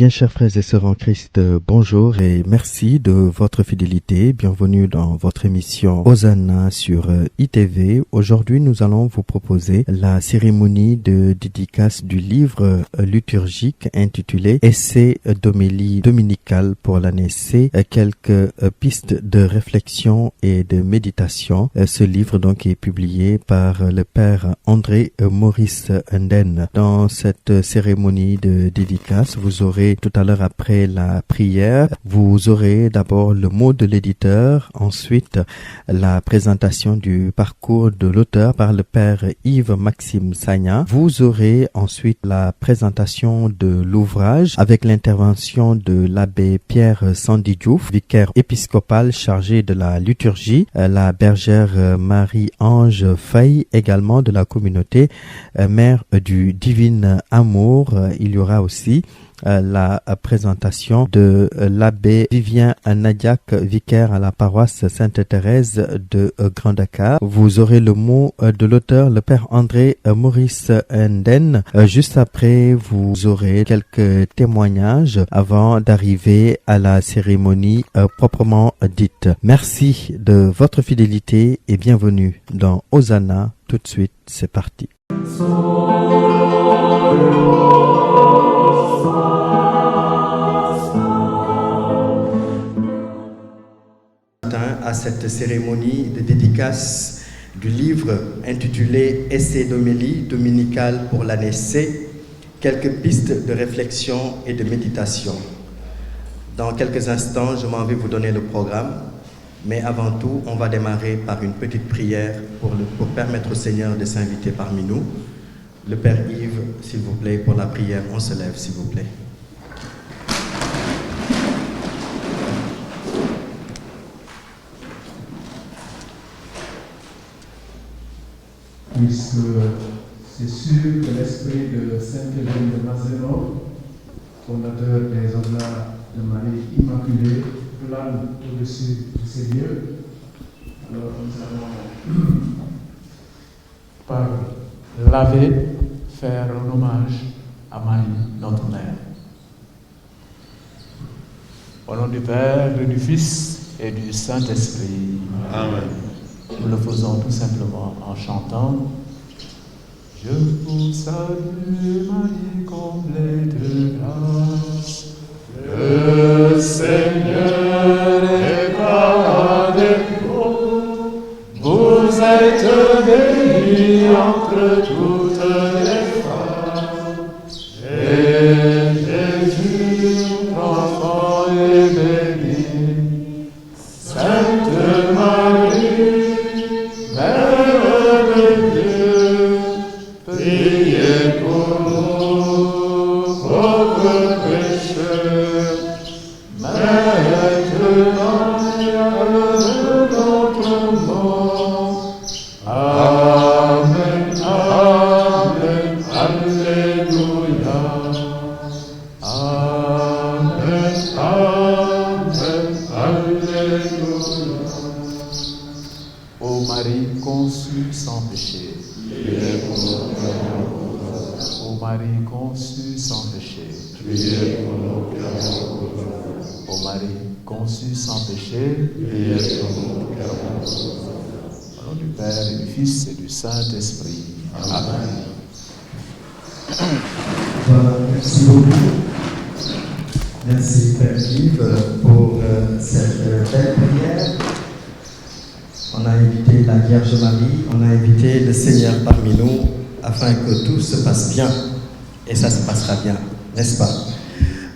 Bien, chers frères et sœurs en Christ, bonjour et merci de votre fidélité. Bienvenue dans votre émission Hosanna sur ITV. Aujourd'hui, nous allons vous proposer la cérémonie de dédicace du livre liturgique intitulé Essai d'homélie dominicale pour l'année C. Quelques pistes de réflexion et de méditation. Ce livre donc est publié par le Père André Maurice Nden. Dans cette cérémonie de dédicace, vous aurez tout à l'heure après la prière, vous aurez d'abord le mot de l'éditeur, ensuite la présentation du parcours de l'auteur par le Père Yves-Maxime Sagna. Vous aurez ensuite la présentation de l'ouvrage avec l'intervention de l'abbé Pierre Sandy Diouf, vicaire épiscopal chargé de la liturgie, la bergère Marie-Ange Faye, également de la communauté, mère du divin amour. Il y aura aussi la présentation de l'abbé Vivien Nadiac, vicaire à la paroisse Sainte-Thérèse de Grand Dakar. Vous aurez le mot de l'auteur, le Père André Maurice Nden. Juste après, vous aurez quelques témoignages avant d'arriver à la cérémonie proprement dite. Merci de votre fidélité et bienvenue dans Hosanna. Tout de suite, c'est parti. À cette cérémonie de dédicace du livre intitulé Essai d'homélie dominicale pour l'année C, quelques pistes de réflexion et de méditation. Dans quelques instants, je m'en vais vous donner le programme, mais avant tout, on va démarrer par une petite prière pour permettre au Seigneur de s'inviter parmi nous. Le Père Yves, s'il vous plaît, pour la prière, on se lève, s'il vous plaît. Puisque c'est sûr que l'esprit de Sainte-Hélène de Mazeno, fondateur des Oblats de Marie Immaculée, plane au-dessus de ces lieux. Alors nous allons, par laver, faire un hommage à Marie, notre mère. Au nom du Père, du Fils et du Saint-Esprit. Amen. Nous le faisons tout simplement en chantant. Je vous salue, Marie, comblée de grâce. Le Seigneur est avec vous. Vous êtes bénie entre toutes les femmes. Et Jésus, votre enfant, est béni. Sainte Marie, Mère de Dieu, priez pour nous, pauvres pécheurs, maintenant et à l'heure de notre mort. Amen, Amen, Alléluia. Amen, Amen, Alléluia. Ô Marie conçue sans péché, priez pour nos pécheurs. Ô Marie conçue sans péché, priez pour nos pécheurs. Ô Marie conçue sans péché, priez pour nos pécheurs. Au nom du Père et du Fils et du Saint-Esprit. Amen. Voilà, merci beaucoup. Merci Père Yves pour cette belle prière. On a invité la Vierge Marie, on a invité le Seigneur parmi nous afin que tout se passe bien. Et ça se passera bien, n'est-ce pas?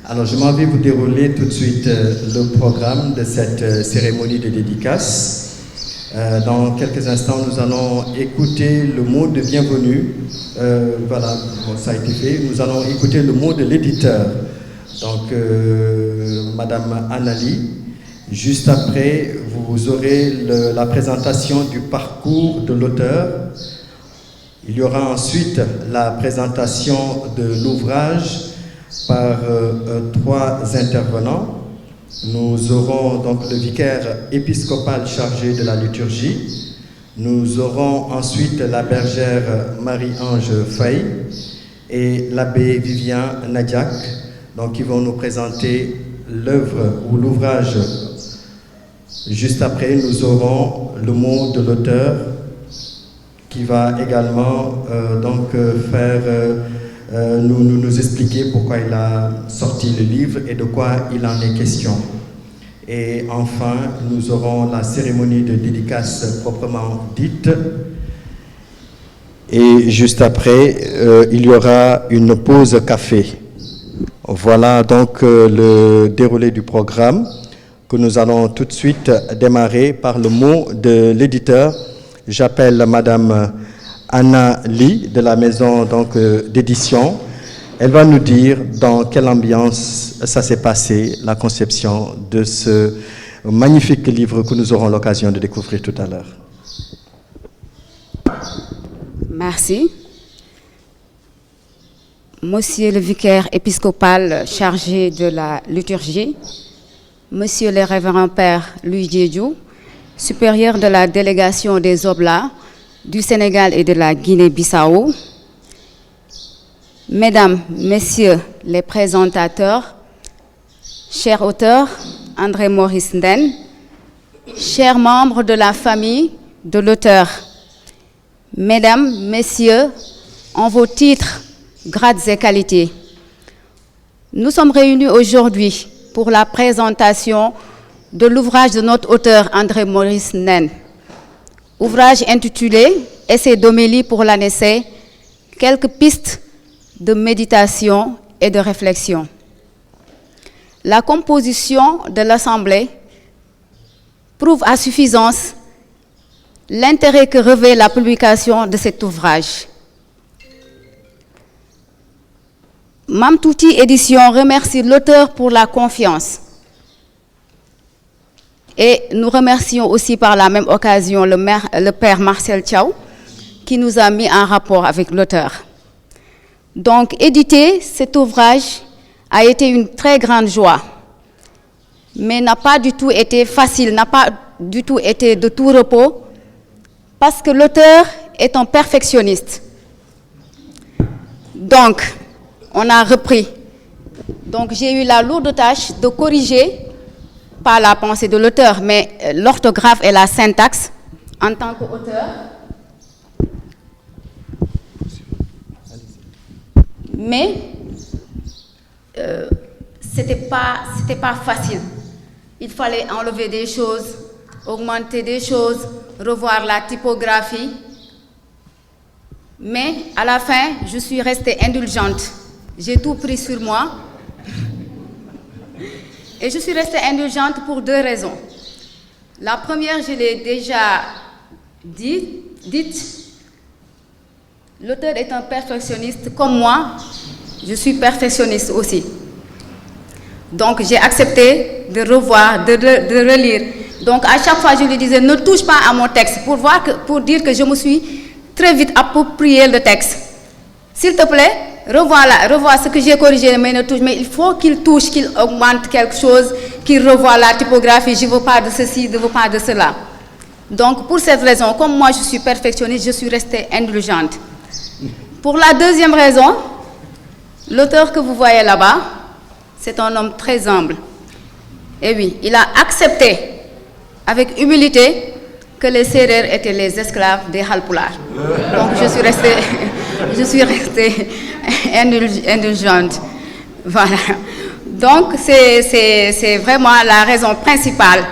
Alors je m'en vais vous dérouler tout de suite le programme de cette cérémonie de dédicace. Dans quelques instants, nous allons écouter le mot de bienvenue. Voilà, bon, ça a été fait. Nous allons écouter le mot de l'éditeur. Donc, Madame Anali. Juste après, vous aurez la présentation du parcours de l'auteur. Il y aura ensuite la présentation de l'ouvrage par trois intervenants. Nous aurons donc le vicaire épiscopal chargé de la liturgie. Nous aurons ensuite la bergère Marie-Ange Faye et l'abbé Vivien Nadiac, Donc, ils vont nous présenter l'œuvre ou l'ouvrage. Juste après, nous aurons le mot de l'auteur qui va également nous expliquer pourquoi il a sorti le livre et de quoi il en est question. Et enfin, nous aurons la cérémonie de dédicace proprement dite. Et juste après, il y aura une pause café. Voilà donc le déroulé du programme que nous allons tout de suite démarrer par le mot de l'éditeur. J'appelle Madame Anna Lee de la maison d'édition. Elle va nous dire dans quelle ambiance ça s'est passé, la conception de ce magnifique livre que nous aurons l'occasion de découvrir tout à l'heure. Merci. Monsieur le vicaire épiscopal chargé de la liturgie, Monsieur le révérend père Louis Diédiou, supérieur de la délégation des Oblats du Sénégal et de la Guinée-Bissau, Mesdames, Messieurs les présentateurs, chers auteurs, André Maurice Nden, chers membres de la famille de l'auteur, Mesdames, Messieurs, en vos titres, grades et qualités, nous sommes réunis aujourd'hui pour la présentation de l'ouvrage de notre auteur André Maurice Nden, ouvrage intitulé « Essai d'homélie pour l'année C, quelques pistes de méditation et de réflexion ». La composition de l'Assemblée prouve à suffisance l'intérêt que revêt la publication de cet ouvrage. Mamtouti Édition remercie l'auteur pour la confiance. Et nous remercions aussi par la même occasion le père Marcel Thiaw qui nous a mis en rapport avec l'auteur. Donc, éditer cet ouvrage a été une très grande joie, mais n'a pas du tout été facile, n'a pas du tout été de tout repos, parce que l'auteur est un perfectionniste. Donc, on a repris. Donc, j'ai eu la lourde tâche de corriger, pas la pensée de l'auteur, mais l'orthographe et la syntaxe en tant qu'auteur. Mais c'était pas facile. Il fallait enlever des choses, augmenter des choses, revoir la typographie. Mais à la fin, je suis restée indulgente. J'ai tout pris sur moi. Et je suis restée indulgente pour deux raisons. La première, je l'ai déjà dite. L'auteur est un perfectionniste comme moi. Je suis perfectionniste aussi. Donc, j'ai accepté de revoir, de relire. Donc, à chaque fois, je lui disais, ne touche pas à mon texte pour dire que je me suis très vite approprié le texte. S'il te plaît, revois ce que j'ai corrigé, mais ne touche. Mais il faut qu'il touche, qu'il augmente quelque chose, qu'il revoie la typographie. Je ne veux pas de ceci, je ne veux pas de cela. Donc, pour cette raison, comme moi, je suis perfectionniste, je suis restée indulgente. Pour la deuxième raison, l'auteur que vous voyez là-bas, c'est un homme très humble. Et oui, il a accepté avec humilité que les Sérères étaient les esclaves des Halpulaar. Donc je suis restée indulgente. Voilà. Donc c'est vraiment la raison principale.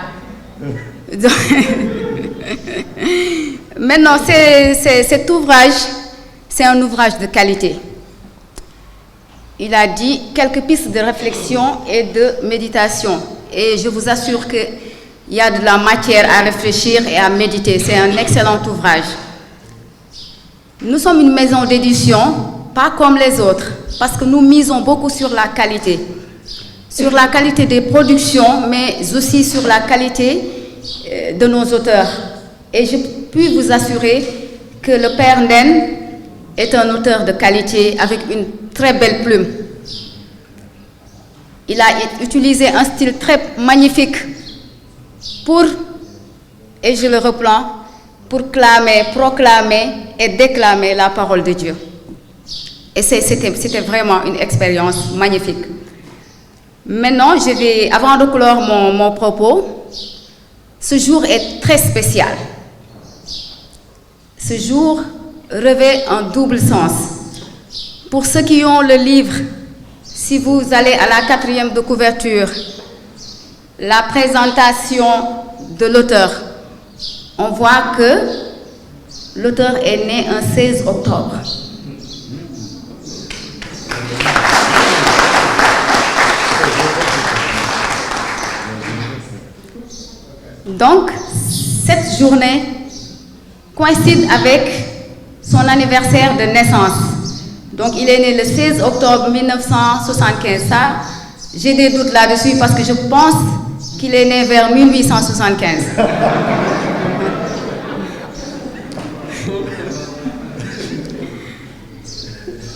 Maintenant, cet ouvrage, c'est un ouvrage de qualité. Il a dit quelques pistes de réflexion et de méditation. Et je vous assure qu'il y a de la matière à réfléchir et à méditer. C'est un excellent ouvrage. Nous sommes une maison d'édition, pas comme les autres, parce que nous misons beaucoup sur la qualité. Sur la qualité des productions, mais aussi sur la qualité de nos auteurs. Et je puis vous assurer que le père Nden est un auteur de qualité avec une très belle plume. Il a utilisé un style très magnifique pour, et je le reprends, pour clamer, proclamer et déclamer la parole de Dieu. Et c'était vraiment une expérience magnifique. Maintenant, avant de clore mon propos, ce jour est très spécial. Ce jour revêt un double sens. Pour ceux qui ont le livre, si vous allez à la 4e de couverture, la présentation de l'auteur, on voit que l'auteur est né un 16 octobre. Donc, cette journée coïncide avec son anniversaire de naissance. Donc, il est né le 16 octobre 1975. Ça, j'ai des doutes là-dessus parce que je pense qu'il est né vers 1875.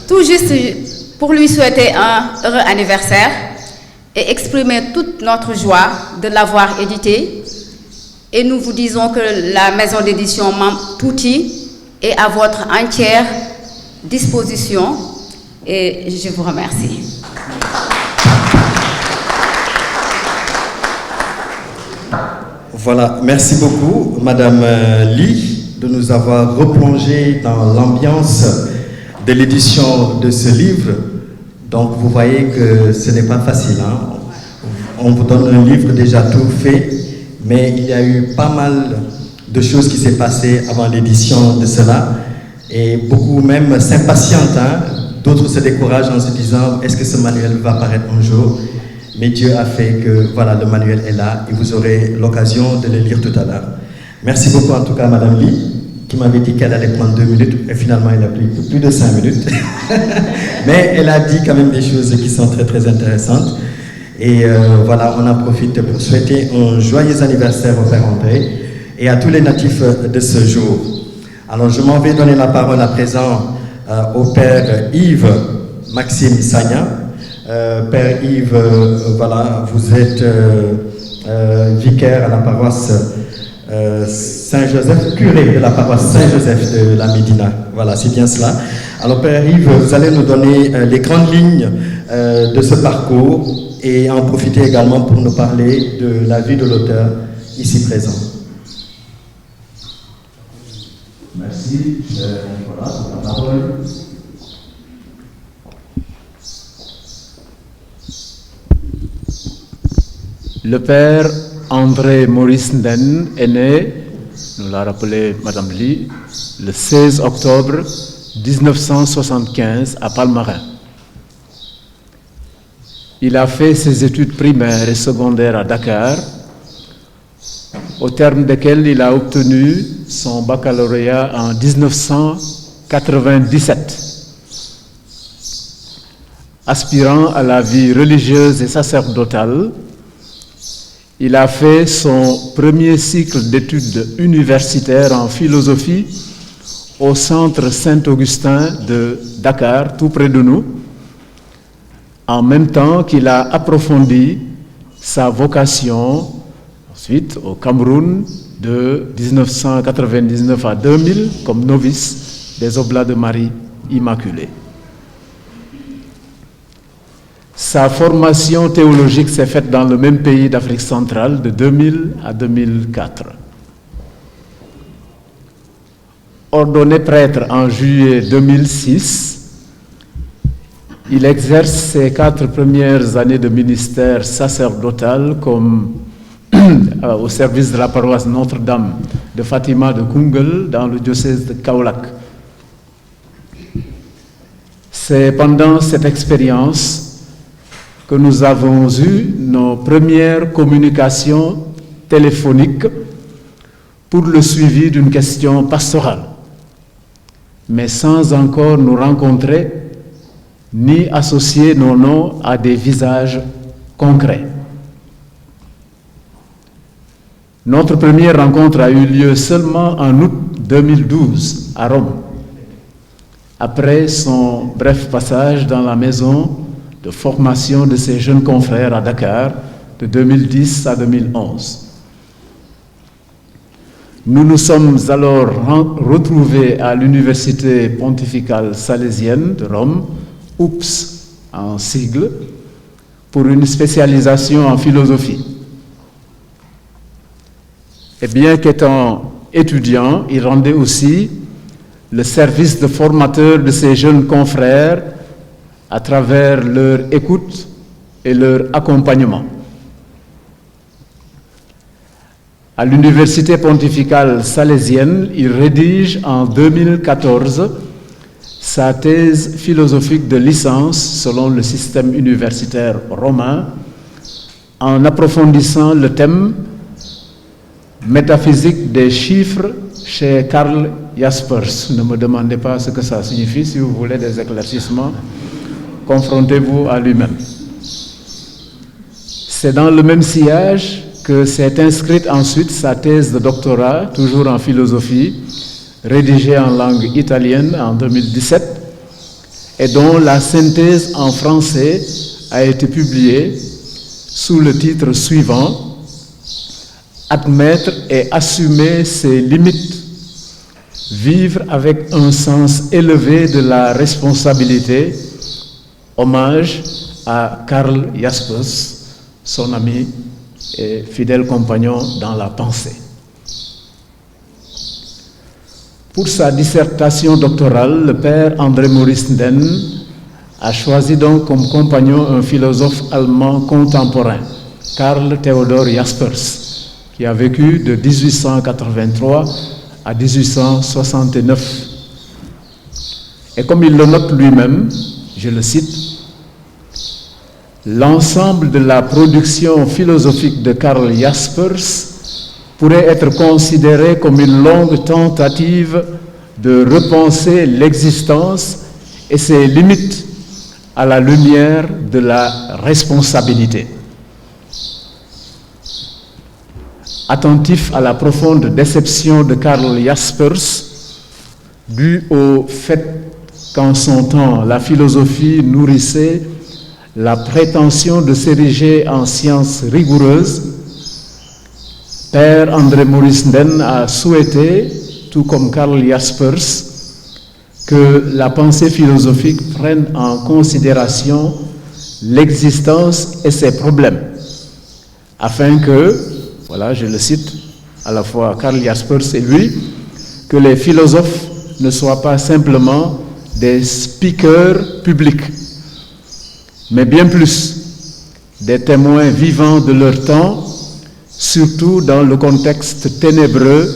Tout juste pour lui souhaiter un heureux anniversaire et exprimer toute notre joie de l'avoir édité. Et nous vous disons que la maison d'édition Mam Touti est à votre entière disposition et je vous remercie. Voilà, merci beaucoup Madame Ly de nous avoir replongé dans l'ambiance de l'édition de ce livre. Donc vous voyez que ce n'est pas facile, hein? On vous donne un livre déjà tout fait, mais il y a eu pas mal de choses qui s'est passées avant l'édition de cela, et beaucoup même s'impatientent, hein? D'autres se découragent en se disant est-ce que ce manuel va paraître un jour? Mais Dieu a fait que voilà, le manuel est là et vous aurez l'occasion de le lire tout à l'heure. Merci beaucoup en tout cas Madame Ly, qui m'avait dit qu'elle allait prendre 2 minutes et finalement elle a pris plus de 5 minutes. Mais elle a dit quand même des choses qui sont très très intéressantes. Et voilà, on en profite pour souhaiter un joyeux anniversaire au Père André et à tous les natifs de ce jour. Alors je m'en vais donner la parole à présent au Père Yves Maxime Sagna. Père Yves, voilà, vous êtes vicaire à la paroisse Saint-Joseph, curé de la paroisse Saint-Joseph de la Médina. Voilà, c'est bien cela. Alors Père Yves, vous allez nous donner les grandes lignes de ce parcours et en profiter également pour nous parler de la vie de l'auteur ici présent. Merci, cher Nicolas, pour la parole. Le père André Maurice Nden est né, nous l'a rappelé Madame Ly, le 16 octobre 1975 à Palmarin. Il a fait ses études primaires et secondaires à Dakar, au terme desquelles il a obtenu son baccalauréat en 1997. Aspirant à la vie religieuse et sacerdotale, il a fait son premier cycle d'études universitaires en philosophie au Centre Saint-Augustin de Dakar, tout près de nous, en même temps qu'il a approfondi sa vocation ensuite au Cameroun de 1999 à 2000 comme novice des Oblats de Marie Immaculée. Sa formation théologique s'est faite dans le même pays d'Afrique centrale de 2000 à 2004. Ordonné prêtre en juillet 2006, il exerce ses 4 premières années de ministère sacerdotal comme au service de la paroisse Notre-Dame de Fatima de Koungheul dans le diocèse de Kaolack. C'est pendant cette expérience que nous avons eu nos premières communications téléphoniques pour le suivi d'une question pastorale, mais sans encore nous rencontrer ni associer nos noms à des visages concrets. Notre première rencontre a eu lieu seulement en août 2012 à Rome, après son bref passage dans la maison de formation de ses jeunes confrères à Dakar de 2010 à 2011. Nous nous sommes alors retrouvés à l'Université pontificale salésienne de Rome, OUPS en sigle, pour une spécialisation en philosophie. Et bien qu'étant étudiant, il rendait aussi le service de formateur de ses jeunes confrères à travers leur écoute et leur accompagnement. À l'Université pontificale salésienne, il rédige en 2014 sa thèse philosophique de licence selon le système universitaire romain, en approfondissant le thème métaphysique des chiffres chez Karl Jaspers. Ne me demandez pas ce que ça signifie, si vous voulez des éclaircissements, confrontez-vous à lui-même. C'est dans le même sillage que s'est inscrite ensuite sa thèse de doctorat, toujours en philosophie, rédigée en langue italienne en 2017, et dont la synthèse en français a été publiée sous le titre suivant: Admettre et assumer ses limites, vivre avec un sens élevé de la responsabilité, hommage à Karl Jaspers, son ami et fidèle compagnon dans la pensée. Pour sa dissertation doctorale, le père André Maurice Nden a choisi donc comme compagnon un philosophe allemand contemporain, Karl Theodor Jaspers, qui a vécu de 1883 à 1869. Et comme il le note lui-même, je le cite, « L'ensemble de la production philosophique de Karl Jaspers pourrait être considéré comme une longue tentative de repenser l'existence et ses limites à la lumière de la responsabilité. » Attentif à la profonde déception de Karl Jaspers, due au fait qu'en son temps, la philosophie nourrissait la prétention de s'ériger en science rigoureuse, Père André Maurice Nden a souhaité, tout comme Karl Jaspers, que la pensée philosophique prenne en considération l'existence et ses problèmes, afin que, voilà, je le cite, à la fois Karl Jaspers et lui, que les philosophes ne soient pas simplement des speakers publics, mais bien plus des témoins vivants de leur temps, surtout dans le contexte ténébreux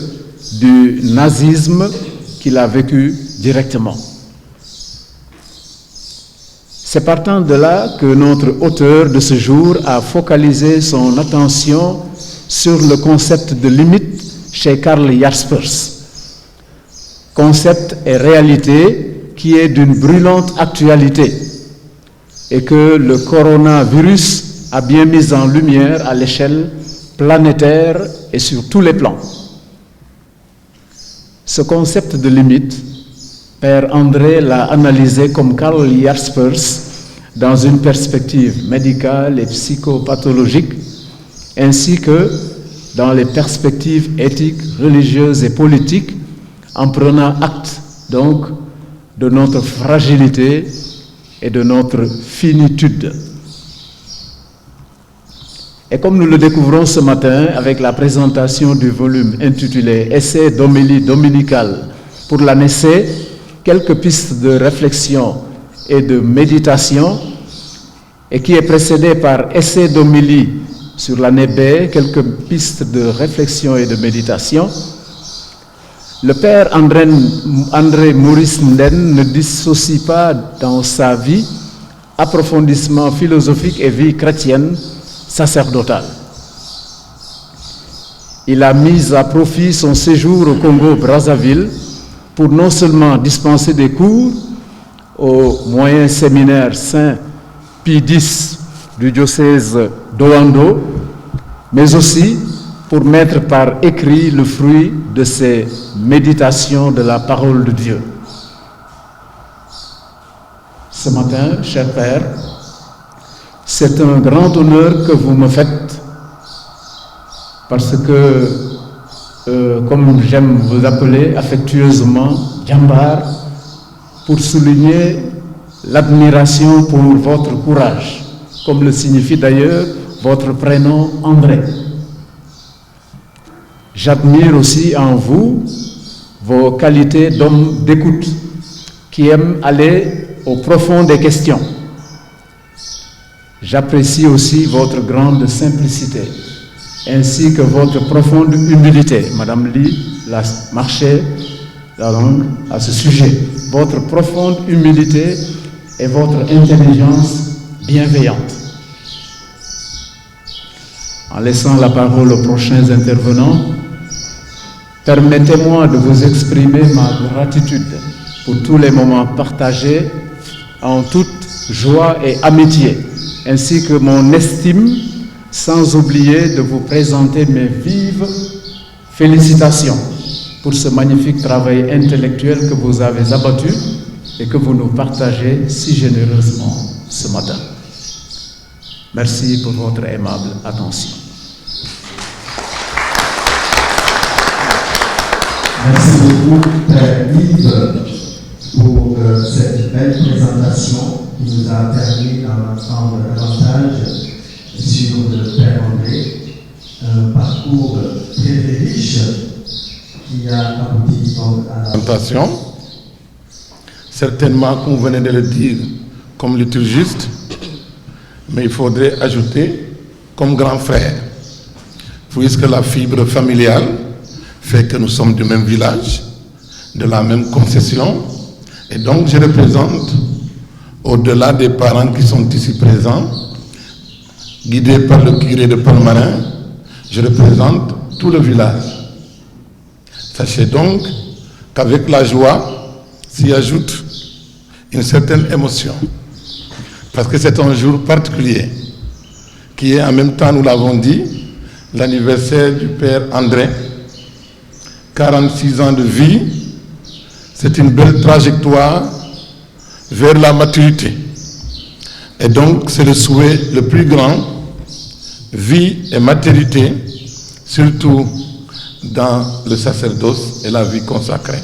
du nazisme qu'il a vécu directement. C'est partant de là que notre auteur de ce jour a focalisé son attention sur le concept de limite chez Karl Jaspers. Concept et réalité qui est d'une brûlante actualité et que le coronavirus a bien mis en lumière à l'échelle planétaire et sur tous les plans. Ce concept de limite, Père André l'a analysé comme Karl Jaspers dans une perspective médicale et psychopathologique, ainsi que dans les perspectives éthiques, religieuses et politiques, en prenant acte donc de notre fragilité et de notre finitude. Et comme nous le découvrons ce matin avec la présentation du volume intitulé « Essai d'homélie dominicale pour l'année C », quelques pistes de réflexion et de méditation, et qui est précédé par « Essai d'homélie sur l'année B », quelques pistes de réflexion et de méditation, le père André Maurice Nden ne dissocie pas dans sa vie approfondissement philosophique et vie chrétienne sacerdotale. Il a mis à profit son séjour au Congo-Brazzaville pour non seulement dispenser des cours au moyen séminaire Saint-Pie X du diocèse d'Oando, mais aussi pour mettre par écrit le fruit de ses méditations de la parole de Dieu. Ce matin, cher Père, c'est un grand honneur que vous me faites parce que, comme j'aime vous appeler affectueusement, Djambar, pour souligner l'admiration pour votre courage comme le signifie d'ailleurs votre prénom André. J'admire aussi en vous vos qualités d'homme d'écoute, qui aime aller au profond des questions. J'apprécie aussi votre grande simplicité, ainsi que votre profonde humilité. Madame Lee l'a marché la langue à ce sujet. Votre profonde humilité et votre intelligence bienveillante. En laissant la parole aux prochains intervenants, permettez-moi de vous exprimer ma gratitude pour tous les moments partagés en toute joie et amitié, ainsi que mon estime, sans oublier de vous présenter mes vives félicitations pour ce magnifique travail intellectuel que vous avez abattu et que vous nous partagez si généreusement ce matin. Merci pour votre aimable attention. Merci beaucoup, Père Yves, pour cette belle présentation qui nous a permis d'en apprendre davantage sur le Père André, un parcours très riche qui a abouti à la présentation. Certainement, comme vous venez de le dire, comme liturgiste, mais il faudrait ajouter comme grand frère, puisque la fibre familiale fait que nous sommes du même village, de la même concession, et donc je représente, au-delà des parents qui sont ici présents, guidés par le curé de Palmarin, je représente tout le village. Sachez donc qu'avec la joie s'y ajoute une certaine émotion, parce que c'est un jour particulier, qui est en même temps, nous l'avons dit, l'anniversaire du Père André, 46 ans de vie, c'est une belle trajectoire vers la maturité. Et donc, c'est le souhait le plus grand, vie et maturité, surtout dans le sacerdoce et la vie consacrée.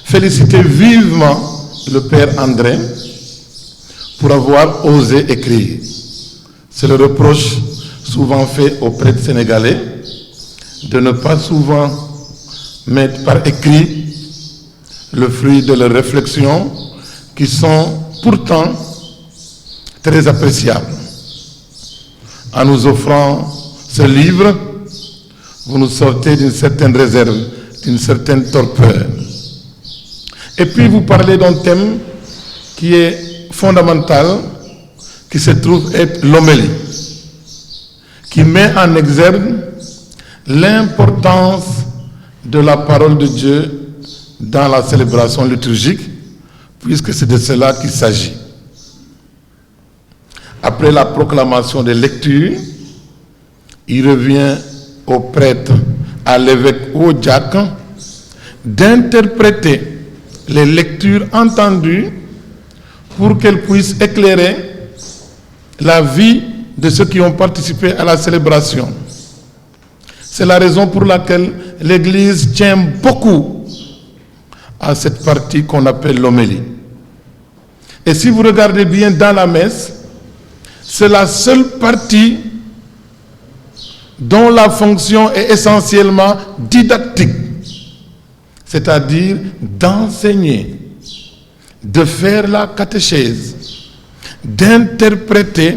Félicitez vivement le Père André pour avoir osé écrire. C'est le reproche souvent fait aux prêtres sénégalais de ne pas souvent mettre par écrit le fruit de leurs réflexions qui sont pourtant très appréciables. En nous offrant ce livre, vous nous sortez d'une certaine réserve, d'une certaine torpeur. Et puis vous parlez d'un thème qui est fondamental, qui se trouve être l'homélie, qui met en exergue l'importance de la parole de Dieu dans la célébration liturgique, puisque c'est de cela qu'il s'agit. Après la proclamation des lectures, il revient au prêtre, à l'évêque ou au diacre, d'interpréter les lectures entendues pour qu'elles puissent éclairer la vie de ceux qui ont participé à la célébration. C'est la raison pour laquelle l'Église tient beaucoup à cette partie qu'on appelle l'homélie. Et si vous regardez bien dans la messe, c'est la seule partie dont la fonction est essentiellement didactique, c'est-à-dire d'enseigner, de faire la catéchèse, d'interpréter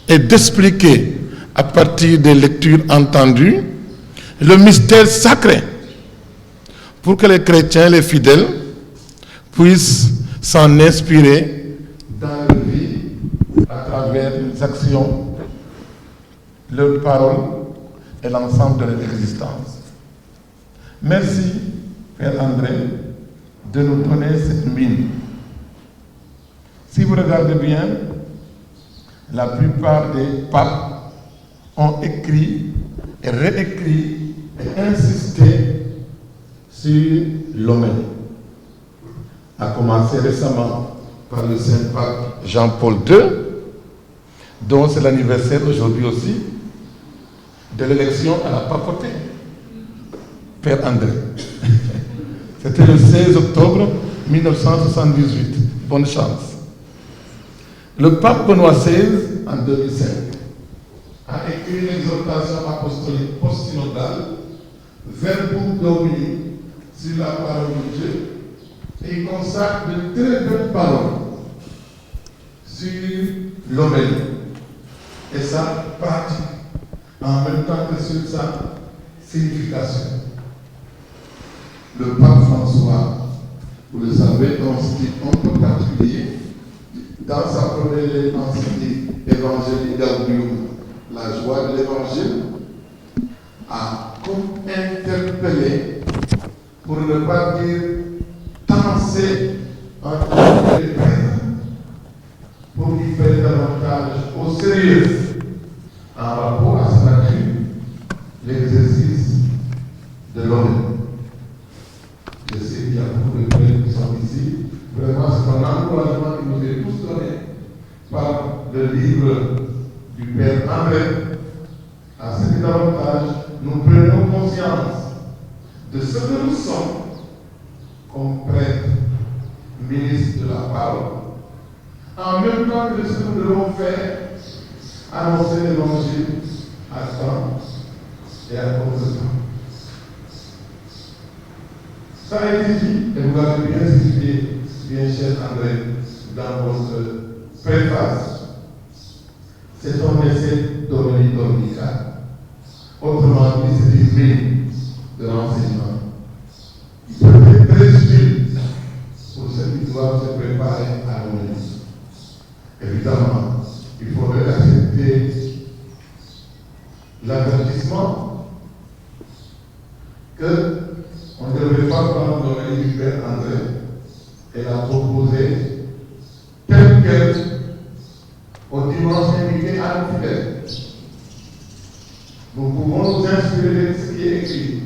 et d'expliquer à partir des lectures entendues le mystère sacré pour que les chrétiens, les fidèles, puissent s'en inspirer dans leur vie à travers les actions, leurs paroles et l'ensemble de leur existence. Merci, Père André, de nous donner cette mine. Si vous regardez bien, la plupart des papes ont écrit et réécrit et insisté sur l'homélie. A commencé récemment par le Saint-Pape Jean-Paul II, dont c'est l'anniversaire aujourd'hui aussi de l'élection à la papauté. Père André. C'était le 16 octobre 1978. Bonne chance. Le pape Benoît XVI, en 2005, a écrit l'exhortation apostolique post-synodale Verbum Domini sur la parole de Dieu et il consacre de très belles paroles sur l'homélie et sa pratique, en même temps que sur sa signification. Le pape François, vous le savez, dans un style un peu particulier, dans sa première encyclique Evangelii Gaudium, la joie de l'évangile, a comme interpellé, pour ne pas dire tenser entre les prêtres, pour y faire davantage au sérieux en rapport à sa nature, l'exercice de l'homme. Je sais qu'il y a beaucoup de prêtres qui sont ici. Vraiment, c'est un encouragement qui nous est tous donné par le livre du Père André, à ce que davantage nous prenons conscience de ce que nous sommes comme prêtres, ministres de la parole, en même temps que ce que nous devons faire, annoncer l'évangile à temps et à contre-temps. Ça a été dit, et vous l'avez bien cité, bien cher André, dans votre préface. C'est un essai d'homélie dominicale. Autrement dit, c'est une ligne de l'enseignement. Il peut être très utile pour ceux qui doivent se préparer à l'homélie. Évidemment, il faudrait accepter l'avertissement qu'on ne devrait pas prendre l'homélie du Père André et la proposer telle qu'elle au dimanche invité à nos fidèles. Nous pouvons nous inspirer de ce qui est écrit.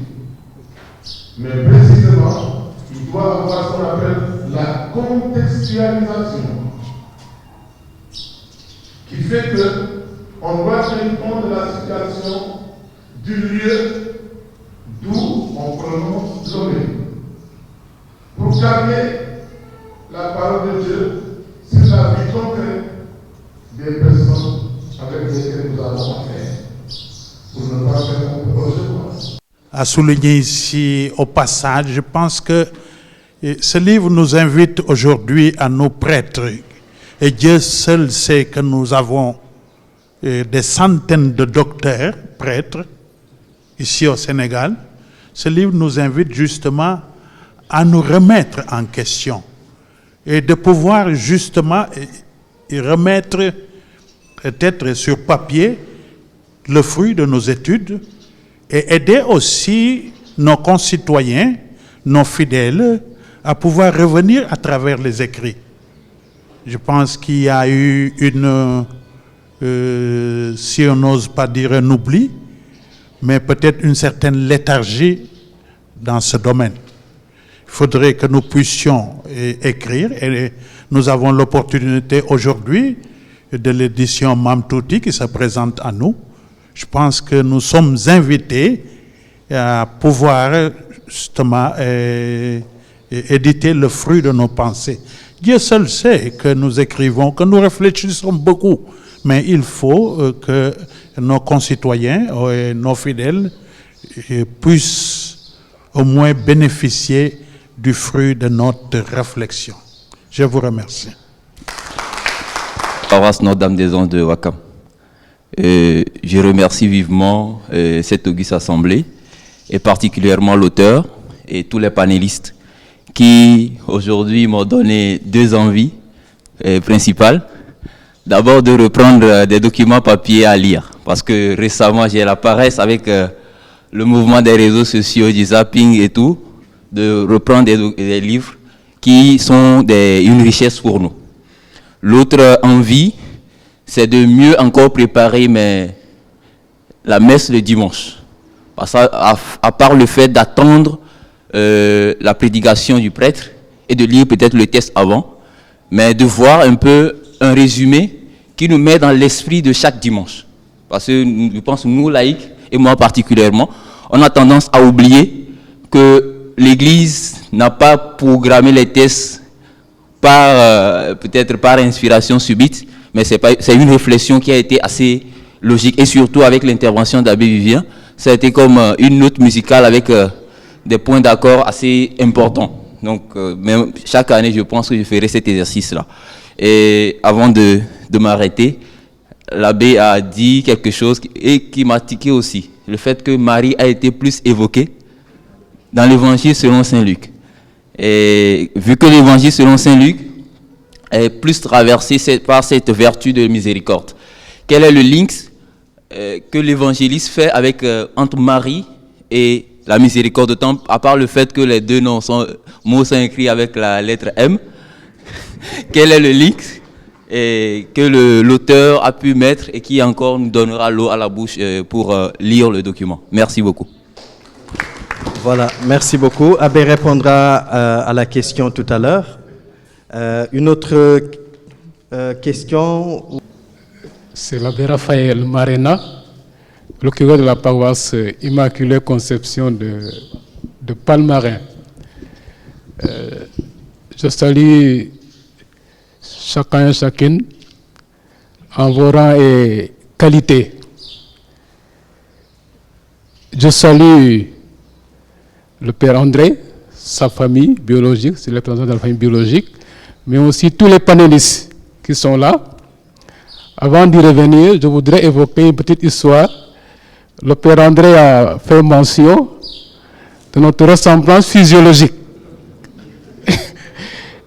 Mais précisément, il doit avoir ce qu'on appelle la contextualisation, qui fait qu'on doit tenir compte de la situation du lieu d'où on prononce l'homélie, pour garder la parole de Dieu sur la vie concrète des personnes avec lesquelles nous avons affaire, pour ne pas faire un projet. À souligner ici au passage, je pense que ce livre nous invite aujourd'hui à nos prêtres, et Dieu seul sait que nous avons des centaines de docteurs, prêtres, ici au Sénégal. Ce livre nous invite justement à nous remettre en question et de pouvoir justement remettre peut-être sur papier le fruit de nos études et aider aussi nos concitoyens, nos fidèles, à pouvoir revenir à travers les écrits. Je pense qu'il y a eu si on n'ose pas dire un oubli, mais peut-être une certaine léthargie dans ce domaine. Il faudrait que nous puissions écrire, et nous avons l'opportunité aujourd'hui de l'édition Mamtouti qui se présente à nous. Je pense que nous sommes invités à pouvoir justement éditer le fruit de nos pensées. Dieu seul sait que nous écrivons, que nous réfléchissons beaucoup, mais il faut que nos concitoyens et nos fidèles puissent au moins bénéficier du fruit de notre réflexion. Je vous remercie. Paroisse Notre-Dame des Anges de Ouakam. Je remercie vivement cette auguste assemblée, et particulièrement l'auteur et tous les panélistes qui aujourd'hui m'ont donné deux envies principales. D'abord de reprendre des documents papier à lire, parce que récemment j'ai la paresse avec le mouvement des réseaux sociaux, du zapping et tout, de reprendre des livres qui sont une richesse pour nous. L'autre envie, c'est de mieux encore préparer la messe le dimanche. Parce à part le fait d'attendre la prédication du prêtre et de lire peut-être le texte avant, mais de voir un peu un résumé qui nous met dans l'esprit de chaque dimanche. Parce que je pense, nous, laïcs, et moi particulièrement, on a tendance à oublier que l'Église n'a pas programmé les textes peut-être par inspiration subite, mais c'est une réflexion qui a été assez logique, et surtout avec l'intervention d'Abbé Vivien, ça a été comme une note musicale avec des points d'accord assez importants. Donc, même chaque année, je pense que je ferai cet exercice-là. Et avant de m'arrêter, l'abbé a dit quelque chose et qui m'a tiqué aussi. Le fait que Marie a été plus évoquée dans l'évangile selon Saint Luc. Et vu que l'évangile selon Saint Luc est plus traversé par cette vertu de miséricorde, quel est le link que l'évangéliste fait avec, entre Marie et la miséricorde, à part le fait que les deux mots sont écrits avec la lettre M? Quel est le link que l'auteur a pu mettre et qui encore nous donnera l'eau à la bouche pour lire le document? Merci beaucoup. Voilà, merci beaucoup. Abbé répondra à la question tout à l'heure. Une autre question? C'est l'abbé Raphaël Marena, le curé de la paroisse Immaculée Conception de Palmarin. Je salue chacun et chacune en vos rangs et qualités. Je salue le Père André, sa famille biologique, c'est le représentant de la famille biologique, mais aussi tous les panélistes qui sont là. Avant d'y revenir, je voudrais évoquer une petite histoire. Le Père André a fait mention de notre ressemblance physiologique.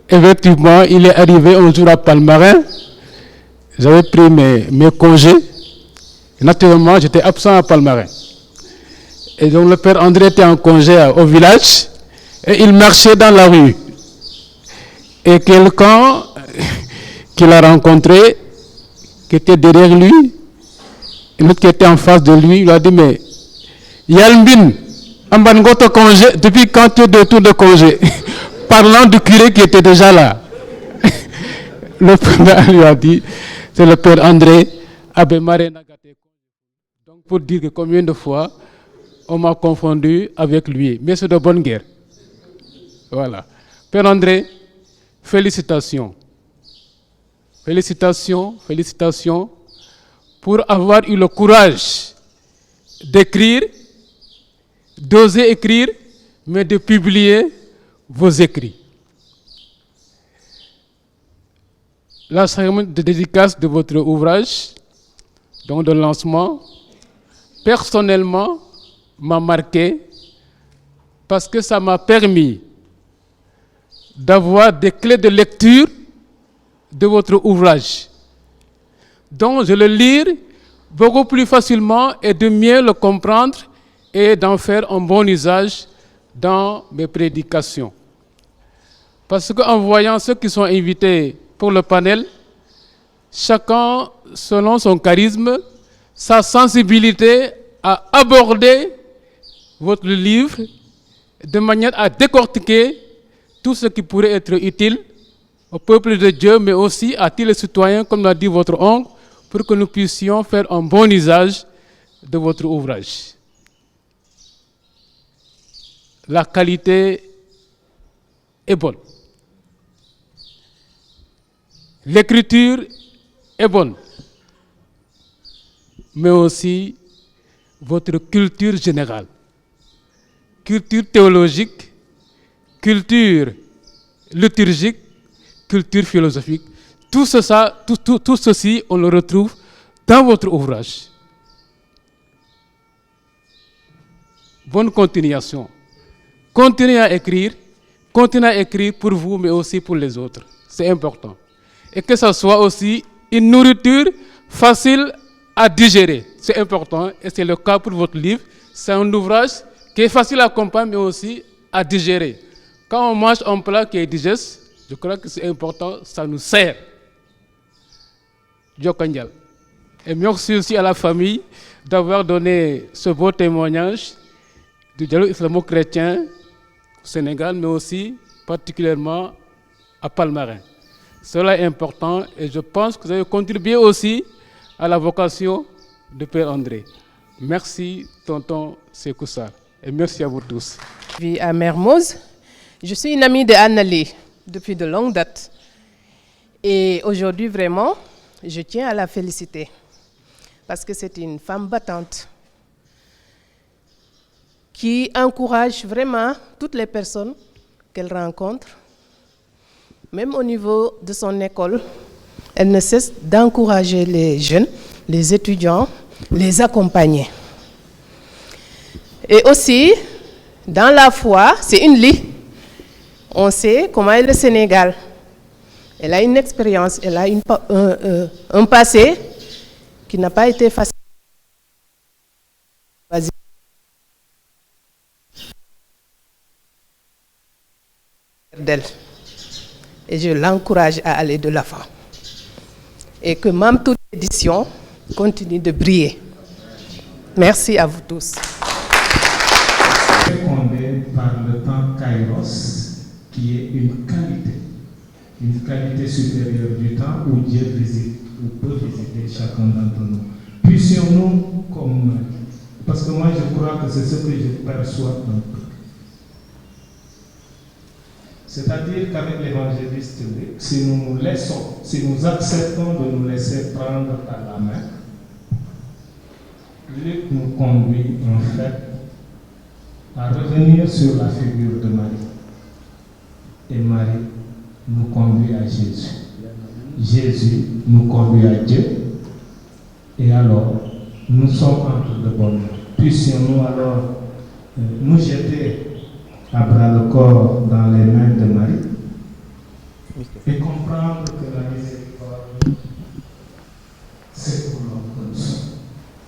Effectivement, il est arrivé un jour à Palmarin, j'avais pris mes congés, et naturellement j'étais absent à Palmarin. Et donc le Père André était en congé au village, et il marchait dans la rue. Et quelqu'un qu'il a rencontré, qui était derrière lui, et l'autre qui était en face de lui, il lui a dit, mais Yalmbin, Ambangoto congé, depuis quand tu es de retour de congé? Parlant du curé qui était déjà là. Le père lui a dit, c'est le Père André, Abbé Marena. Donc pour dire que combien de fois on m'a confondu avec lui, mais c'est de bonne guerre. Voilà. Père André, félicitations. Félicitations, félicitations pour avoir eu le courage d'écrire, d'oser écrire, mais de publier vos écrits. La cérémonie de dédicace de votre ouvrage, donc de lancement, personnellement m'a marqué parce que ça m'a permis d'avoir des clés de lecture de votre ouvrage, dont je le lire beaucoup plus facilement et de mieux le comprendre et d'en faire un bon usage dans mes prédications. Parce qu'en voyant ceux qui sont invités pour le panel, chacun selon son charisme, sa sensibilité à aborder votre livre de manière à décortiquer tout ce qui pourrait être utile au peuple de Dieu, mais aussi à tous les citoyens, comme l'a dit votre oncle, pour que nous puissions faire un bon usage de votre ouvrage. La qualité est bonne. L'écriture est bonne. Mais aussi votre culture générale. Culture théologique, culture liturgique, culture philosophique. Tout ceci, on le retrouve dans votre ouvrage. Bonne continuation. Continuez à écrire pour vous, mais aussi pour les autres. C'est important. Et que ce soit aussi une nourriture facile à digérer. C'est important, et c'est le cas pour votre livre. C'est un ouvrage qui est facile à comprendre, mais aussi à digérer. Quand on mange un plat qui est digeste, je crois que c'est important, ça nous sert. Djokandial. Et merci aussi à la famille d'avoir donné ce beau témoignage du dialogue islamo-chrétien au Sénégal, mais aussi particulièrement à Palmarin. Cela est important et je pense que vous avez contribué aussi à la vocation de Père André. Merci, tonton Sekoussar, et merci à vous tous. Je vis à Mermoz. Je suis une amie de Annalé depuis de longue date. Et aujourd'hui, vraiment, je tiens à la féliciter parce que c'est une femme battante qui encourage vraiment toutes les personnes qu'elle rencontre. Même au niveau de son école, elle ne cesse d'encourager les jeunes, les étudiants, les accompagner. Et aussi, dans la foi, c'est une lie. On sait comment est le Sénégal. Elle a une expérience, elle a un passé qui n'a pas été facile. D'elle. Et je l'encourage à aller de l'avant. Et que même toute édition continue de briller. Merci à vous tous. Fécondé par le temps Kairos, qui est une qualité supérieure du temps où Dieu visite, ou peut visiter chacun d'entre nous. Puissions-nous, parce que moi je crois que c'est ce que je perçois un peu. C'est-à-dire qu'avec l'évangéliste Luc, si nous acceptons de nous laisser prendre par la main, Luc nous conduit en fait à revenir sur la figure de Marie. Et Marie nous conduit à Jésus. Jésus nous conduit à Dieu. Et alors, nous sommes entre de bonnes mains. Puissions-nous alors nous jeter à bras le corps dans les mains de Marie et comprendre que la miséricorde, c'est pour l'homme.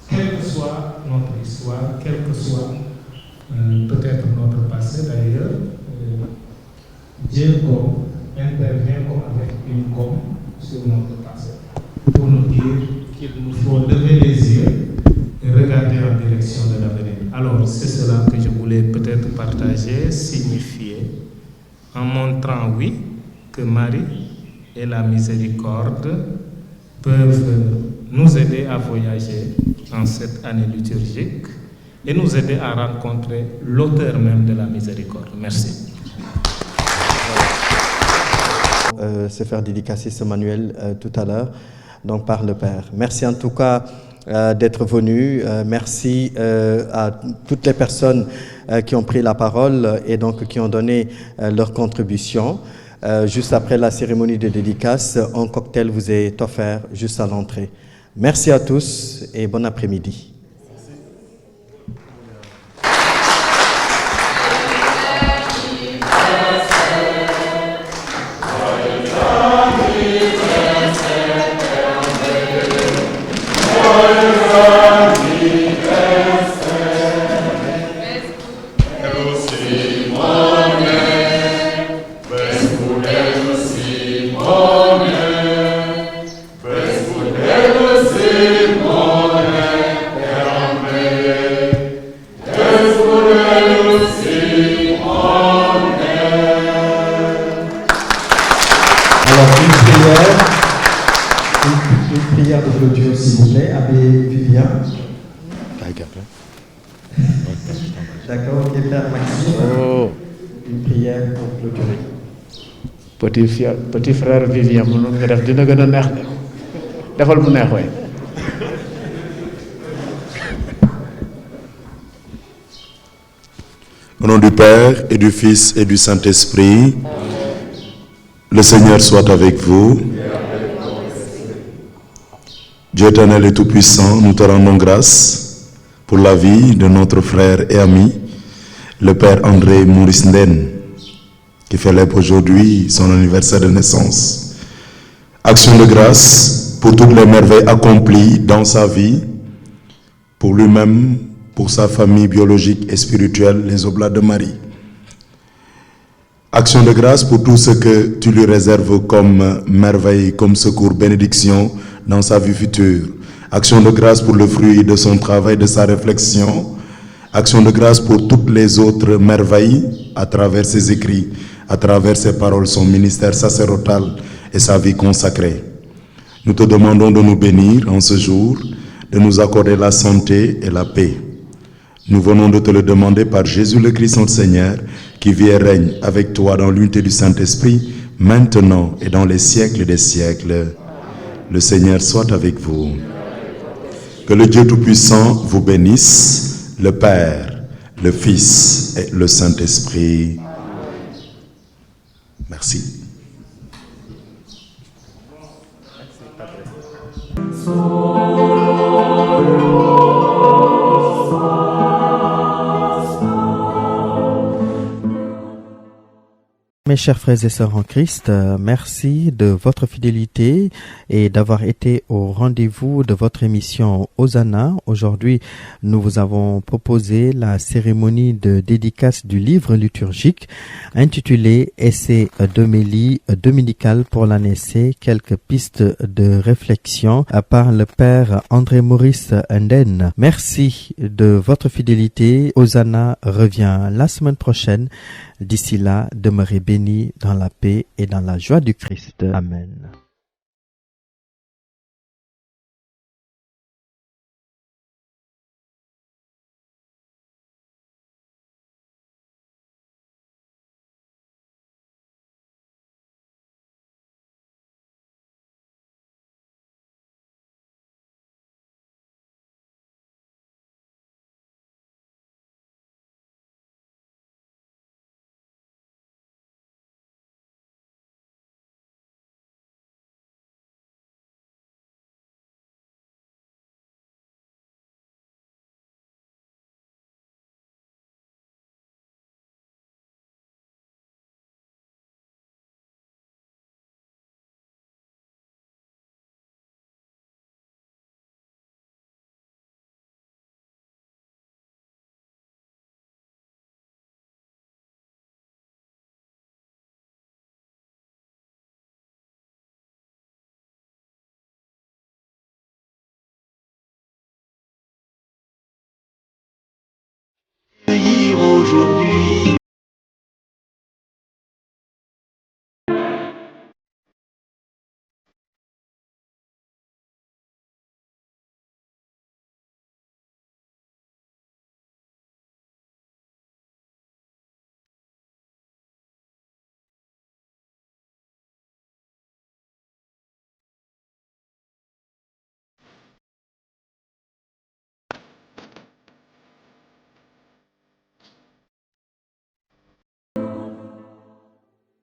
Quelle que soit notre histoire, quel que soit peut-être notre passé d'ailleurs, Dieu intervient comme avec une gomme sur notre passé pour nous dire qu'il nous faut lever les yeux et regarder en direction de l'avenir. Alors, c'est cela que je voulais peut-être partager, signifier, en montrant, oui, que Marie et la miséricorde peuvent nous aider à voyager en cette année liturgique et nous aider à rencontrer l'auteur même de la miséricorde. Merci. Se faire dédicacer ce manuel tout à l'heure, donc par le Père. Merci en tout cas d'être venu. Merci à toutes les personnes qui ont pris la parole et donc qui ont donné leur contribution. Juste après la cérémonie de dédicace, un cocktail vous est offert juste à l'entrée. Merci à tous et bon après-midi. D'accord, ok, Père Maxime. Oh. Une prière pour clôturer. Petit frère Vivien, mënoon nga def dina gën a neex de defal mu neex way. Au nom du Père et du Fils et du Saint-Esprit, le Seigneur soit avec vous. Dieu éternel et tout-puissant, nous te rendons grâce pour la vie de notre frère et ami, le Père André Maurice Nden, qui fête aujourd'hui son anniversaire de naissance. Action de grâce pour toutes les merveilles accomplies dans sa vie, pour lui-même, pour sa famille biologique et spirituelle, les Oblats de Marie. Action de grâce pour tout ce que tu lui réserves comme merveille, comme secours, bénédiction dans sa vie future. Action de grâce pour le fruit de son travail, de sa réflexion. Action de grâce pour toutes les autres merveilles à travers ses écrits, à travers ses paroles, son ministère sacerdotal et sa vie consacrée. Nous te demandons de nous bénir en ce jour, de nous accorder la santé et la paix. Nous venons de te le demander par Jésus le Christ, notre Seigneur, qui vit et règne avec toi dans l'unité du Saint-Esprit, maintenant et dans les siècles des siècles. Le Seigneur soit avec vous. Que le Dieu Tout-Puissant vous bénisse, le Père, le Fils et le Saint-Esprit. Merci. Mes chers frères et sœurs en Christ, merci de votre fidélité et d'avoir été au rendez-vous de votre émission Hosanna. Aujourd'hui, nous vous avons proposé la cérémonie de dédicace du livre liturgique intitulé Essai d'homélie dominicale pour l'année C, quelques pistes de réflexion par le Père André-Maurice Nden. Merci de votre fidélité. Hosanna revient la semaine prochaine. D'ici là, demeurez bénis dans la paix et dans la joie du Christ. Amen.